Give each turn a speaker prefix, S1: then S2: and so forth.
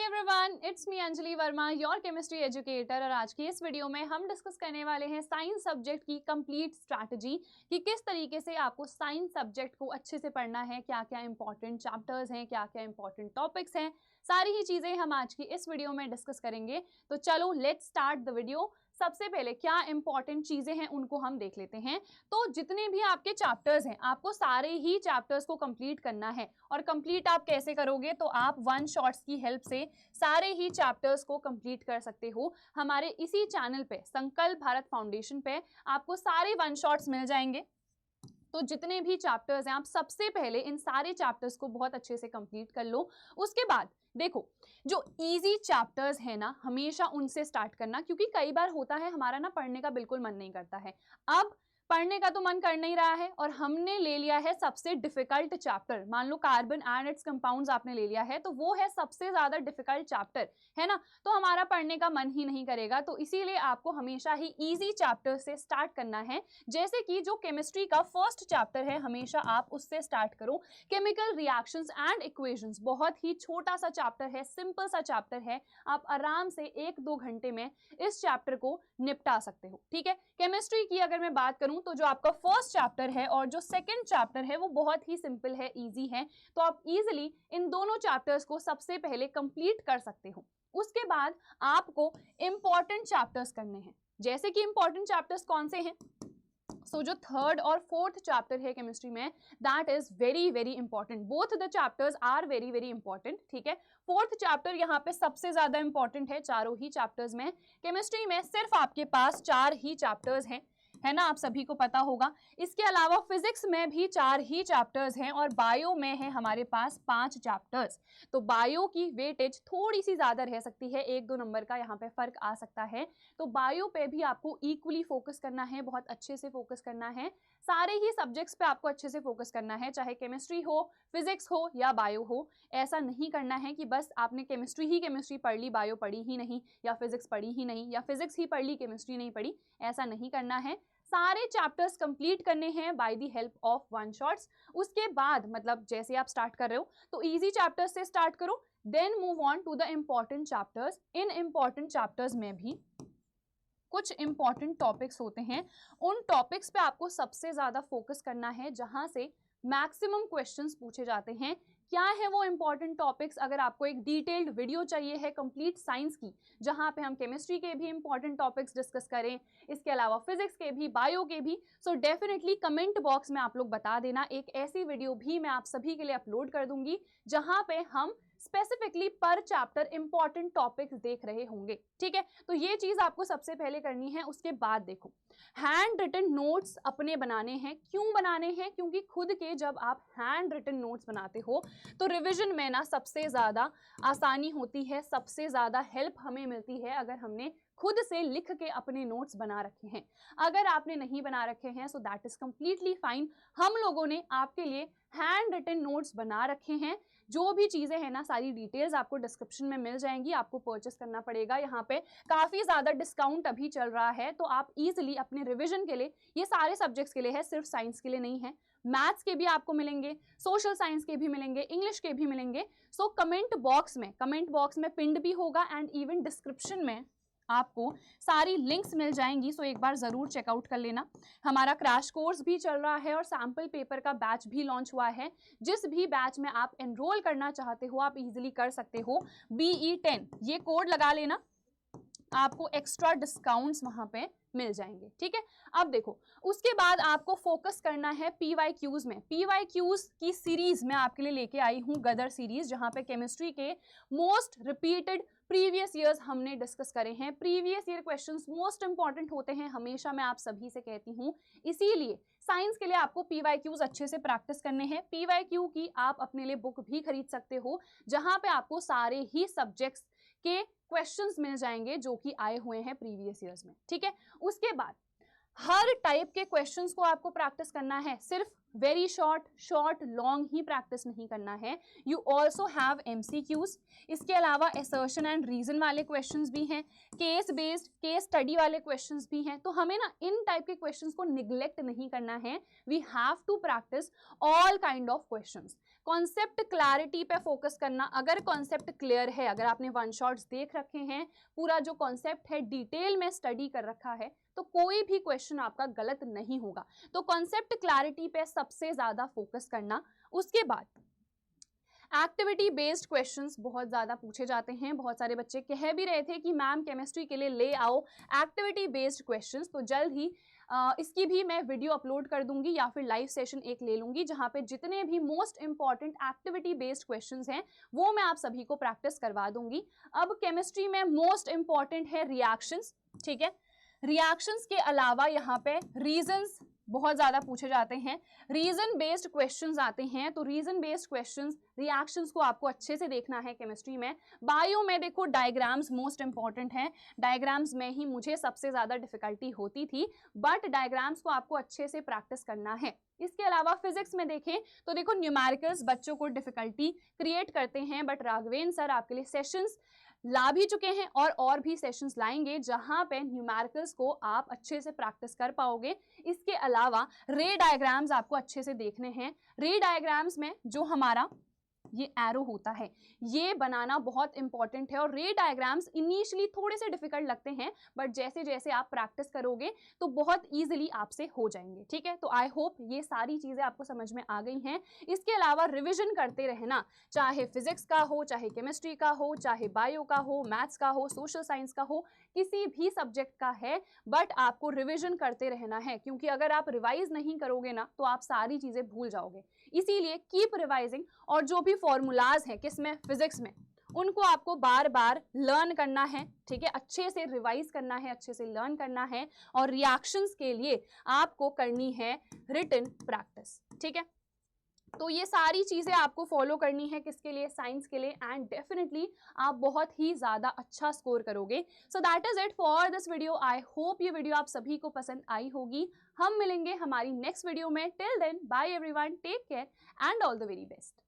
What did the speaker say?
S1: Everyone, it's me Anjali Verma, your chemistry educator. और आज की इस वीडियो में हम डिस्कस करने वाले हैं साइंस सब्जेक्ट की कंप्लीट स्ट्रैटेजी कि किस तरीके से आपको साइंस सब्जेक्ट को अच्छे से पढ़ना है, क्या क्या इंपॉर्टेंट चैप्टर्स हैं, क्या क्या इंपॉर्टेंट टॉपिक्स हैं, सारी ही चीज़ें हम आज की इस वीडियो में डिस्कस करेंगे। तो चलो लेट्स स्टार्ट द वीडियो। सबसे पहले क्या इंपॉर्टेंट चीजें हैं उनको हम देख लेते हैं। तो जितने भी आपके चैप्टर्स हैं आपको सारे ही चैप्टर्स को कंप्लीट करना है। और कंप्लीट आप कैसे करोगे? तो आप वन शॉट्स की हेल्प से सारे ही चैप्टर्स को कंप्लीट कर सकते हो। हमारे इसी चैनल पे संकल्प भारत फाउंडेशन पे आपको सारे वन शॉट्स मिल जाएंगे। तो जितने भी चैप्टर्स हैं आप सबसे पहले इन सारे चैप्टर्स को बहुत अच्छे से कंप्लीट कर लो। उसके बाद देखो, जो इजी चैप्टर्स है ना, हमेशा उनसे स्टार्ट करना, क्योंकि कई बार होता है हमारा ना पढ़ने का बिल्कुल मन नहीं करता है। अब पढ़ने का तो मन कर नहीं रहा है और हमने ले लिया है सबसे डिफिकल्ट चैप्टर। मान low carbon and it's compounds आपने ले लिया है, तो वो है सबसे ज्यादा डिफिकल्ट चैप्टर, है ना। तो हमारा पढ़ने का मन ही नहीं करेगा। तो इसीलिए आपको हमेशा ही इजी चैप्टर से स्टार्ट करना है। जैसे कि जो केमिस्ट्री का फर्स्ट चैप्टर है, हमेशा आप उससे स्टार्ट करो। केमिकल रिएक्शंस एंड इक्वेशंस, बहुत ही छोटा सा चैप्टर है, सिंपल सा चैप्टर है। आप आराम से 1-2 घंटे में इस चैप्टर को निपटा सकते हो, ठीक है। केमिस्ट्री की अगर मैं बात करूं तो जो आपका फर्स्ट चैप्टर है और जो सेकंड चैप्टर है वो बहुत ही सिंपल है, इजी है। तो आप इजीली इन दोनों चैप्टर्स को सबसे पहले कंप्लीट कर सकते हो। उसके बाद आपको इंपॉर्टेंट चैप्टर्स करने हैं। जैसे कि इंपॉर्टेंट चैप्टर्स कौन से हैं? सो जो थर्ड और फोर्थ चैप्टर है केमिस्ट्री में, that is very very important. Both the chapters are very very important, ठीक है। फोर्थ चैप्टर यहाँ पे सबसे ज्यादा इंपॉर्टेंट है चारों ही चैप्टर्स में। केमिस्ट्री में सिर्फ आपके पास 4 ही चैप्टर्स हैं, है ना, आप सभी को पता होगा। इसके अलावा फिजिक्स में भी 4 ही चैप्टर्स हैं और बायो में है हमारे पास 5 चैप्टर्स। तो बायो की वेटेज थोड़ी सी ज्यादा रह सकती है, 1-2 नंबर का यहाँ पे फर्क आ सकता है। तो बायो पे भी आपको इक्वली फोकस करना है, बहुत अच्छे से फोकस करना है। सारे ही सब्जेक्ट्स पे आपको अच्छे से फोकस करना है, चाहे केमिस्ट्री हो, फिजिक्स हो या बायो हो। ऐसा नहीं करना है कि बस आपने केमिस्ट्री पढ़ ली, बायो पढ़ी ही नहीं, या फिजिक्स पढ़ी ही नहीं, या फिजिक्स ही पढ़ ली केमिस्ट्री नहीं पढ़ी। ऐसा नहीं करना है। सारे चैप्टर्स कंप्लीट करने हैं by the help of one shots. उसके बाद मतलब जैसे आप स्टार्ट कर रहे हो तो इजी चैप्टर्स से स्टार्ट करो, then move on to the important chapters. इन इम्पॉर्टेंट चैप्टर्स में भी कुछ इंपॉर्टेंट टॉपिक्स होते हैं, उन टॉपिक्स पे आपको सबसे ज्यादा फोकस करना है जहां से मैक्सिमम क्वेश्चंस पूछे जाते हैं। क्या है वो इंपॉर्टेंट टॉपिक्स? अगर आपको एक डिटेल्ड वीडियो चाहिए है कंप्लीट साइंस की, जहां पे हम केमिस्ट्री के भी इंपॉर्टेंट टॉपिक्स डिस्कस करें, इसके अलावा फिजिक्स के भी, बायो के भी, सो डेफिनेटली कमेंट बॉक्स में आप लोग बता देना। एक ऐसी वीडियो भी मैं आप सभी के लिए अपलोड कर दूंगी जहां पे हम स्पेसिफिकली पर चैप्टर इंपॉर्टेंट टॉपिक्स देख रहे होंगे, ठीक है। तो ये चीज आपको सबसे पहले करनी है। उसके बाद देखो, हैंड रिटन नोट्स अपने बनाने हैं। क्यों बनाने हैं? क्योंकि खुद के जब आप हैंड रिटन नोट्स बनाते हो तो रिवीजन में ना सबसे ज्यादा आसानी होती है, सबसे ज्यादा हेल्प हमें मिलती है अगर हमने खुद से लिख के अपने नोट्स बना रखे हैं। अगर आपने नहीं बना रखे हैं सो दैट इज कंप्लीटली फाइन। हम लोगों ने आपके लिए हैंड रिटन नोट्स बना रखे हैं। जो भी चीजें हैं ना, सारी डिटेल्स आपको डिस्क्रिप्शन में मिल जाएंगी, आपको परचेस करना पड़ेगा। यहाँ पे काफी ज्यादा डिस्काउंट अभी चल रहा है, तो आप इजिली अपने रिवीजन के लिए, ये सारे सब्जेक्ट्स के लिए है, सिर्फ साइंस के लिए नहीं है, मैथ्स के भी आपको मिलेंगे, सोशल साइंस के भी मिलेंगे, इंग्लिश के भी मिलेंगे। सो कमेंट बॉक्स में पिंड भी होगा एंड इवन डिस्क्रिप्शन में आपको सारी लिंक्स मिल जाएंगी। सो एक बार जरूर चेकआउट कर लेना। हमारा क्रैश कोर्स भी चल रहा है और सैम्पल पेपर का बैच भी लॉन्च हुआ है। जिस भी बैच में आप एनरोल करना चाहते हो आप इजीली कर सकते हो। BE10 ये कोड लगा लेना, आपको एक्स्ट्रा डिस्काउंट्स वहां पे मिल जाएंगे, ठीक है। अब देखो, उसके बाद आपको फोकस करना है PYQs में। PYQs की सीरीज मैं आपके लिए लेके आई हूं, गदर सीरीज, जहां पे केमिस्ट्री के मोस्ट रिपीटेड प्रीवियस ईयर्स हमने डिस्कस करे हैं। Previous year questions most important होते हैं, हमेशा मैं आप सभी से कहती हूँ। इसीलिए साइंस के लिए आपको PYQs अच्छे से प्रैक्टिस करने हैं। PYQ की आप अपने लिए बुक भी खरीद सकते हो, जहां पे आपको सारे ही सब्जेक्ट्स के क्वेश्चंस मिल जाएंगे जो कि आए हुए हैं प्रीवियस ईयर्स में, ठीक है। उसके बाद हर टाइप के क्वेश्चंस को आपको प्रैक्टिस करना है, सिर्फ वेरी शॉर्ट लॉन्ग ही प्रैक्टिस नहीं करना है। You also have MCQs। इसके अलावा असर्शन एंड रीजन वाले क्वेश्चंस भी हैं, केस बेस्ड केस स्टडी वाले क्वेश्चंस भी हैं। तो हमें ना इन टाइप के क्वेश्चंस को निग्लेक्ट नहीं करना है। We have to practice all kind of questions. Concept clarity पे फोकस करना। अगर कॉन्सेप्ट क्लियर है, अगर आपने वन शॉट्स देख रखे हैं, पूरा जो कॉन्सेप्ट है डिटेल में स्टडी कर रखा है, तो कोई भी क्वेश्चन आपका गलत नहीं होगा। तो कॉन्सेप्ट क्लैरिटी पे सबसे ज्यादा फोकस करना। उसके बाद एक्टिविटी बेस्ड क्वेश्चंस बहुत ज़्यादा पूछे जाते हैं। बहुत सारे बच्चे कह भी रहे थे कि मैम केमिस्ट्री के लिए ले आओ एक्टिविटी बेस्ड क्वेश्चंस, तो जल्द ही इसकी भी मैं वीडियो अपलोड कर दूंगी या फिर लाइव सेशन एक ले लूंगी, जहां पे जितने भी most important activity based questions हैं वो मैं आप सभी को प्रैक्टिस करवा दूंगी। अब केमिस्ट्री में मोस्ट इंपॉर्टेंट है रिएक्शंस, ठीक है। रिएक्शंस के अलावा यहाँ पे रीजंस बहुत ज्यादा पूछे जाते हैं, रीजन बेस्ड क्वेश्चंस आते हैं। तो रीजन बेस्ड क्वेश्चंस, रिएक्शंस को आपको अच्छे से देखना है केमिस्ट्री में। बायो में देखो डायग्राम्स मोस्ट इंपॉर्टेंट हैं, डायग्राम्स में ही मुझे सबसे ज्यादा डिफिकल्टी होती थी, बट डायग्राम्स को आपको अच्छे से प्रैक्टिस करना है। इसके अलावा फिजिक्स में देखें तो देखो न्यूमेरिकल्स बच्चों को डिफिकल्टी क्रिएट करते हैं, बट राघवेंद्र सर आपके लिए सेशंस ला भी चुके हैं और भी सेशंस लाएंगे जहां पे न्यूमेरिकल्स को आप अच्छे से प्रैक्टिस कर पाओगे। इसके अलावा रे डायग्राम्स आपको अच्छे से देखने हैं। रे डायग्राम्स में जो हमारा ये एरो होता है, ये बनाना बहुत इंपॉर्टेंट है। और रे डायग्राम्स इनिशियली थोड़े से डिफिकल्ट लगते हैं, बट जैसे जैसे आप प्रैक्टिस करोगे तो बहुत इजीली आपसे हो जाएंगे, ठीक है। तो आई होप ये सारी चीजें आपको समझ में आ गई हैं। इसके अलावा रिविजन करते रहना, चाहे फिजिक्स का हो, चाहे केमिस्ट्री का हो, चाहे बायो का हो, मैथ्स का हो, सोशल साइंस का हो, किसी भी सब्जेक्ट का है, बट आपको रिविजन करते रहना है, क्योंकि अगर आप रिवाइज नहीं करोगे ना तो आप सारी चीजें भूल जाओगे। इसीलिए कीप रिवाइजिंग, और जो भी फॉर्मूलाज हैं किसमें, फिजिक्स में, उनको आपको बार बार लर्न करना है, ठीक है। अच्छे से रिवाइज करना है, अच्छे से लर्न करना है। और रिएक्शंस के लिए आपको करनी है रिटन प्रैक्टिस, ठीक है। तो ये सारी चीजें आपको फॉलो करनी है, किसके लिए, साइंस के लिए, एंड डेफिनेटली आप बहुत ही ज्यादा अच्छा स्कोर करोगे। So that is it for this video. I hope ये वीडियो आप सभी को पसंद आई होगी। हम मिलेंगे हमारी नेक्स्ट वीडियो में। Till then bye everyone, take care and all the very best.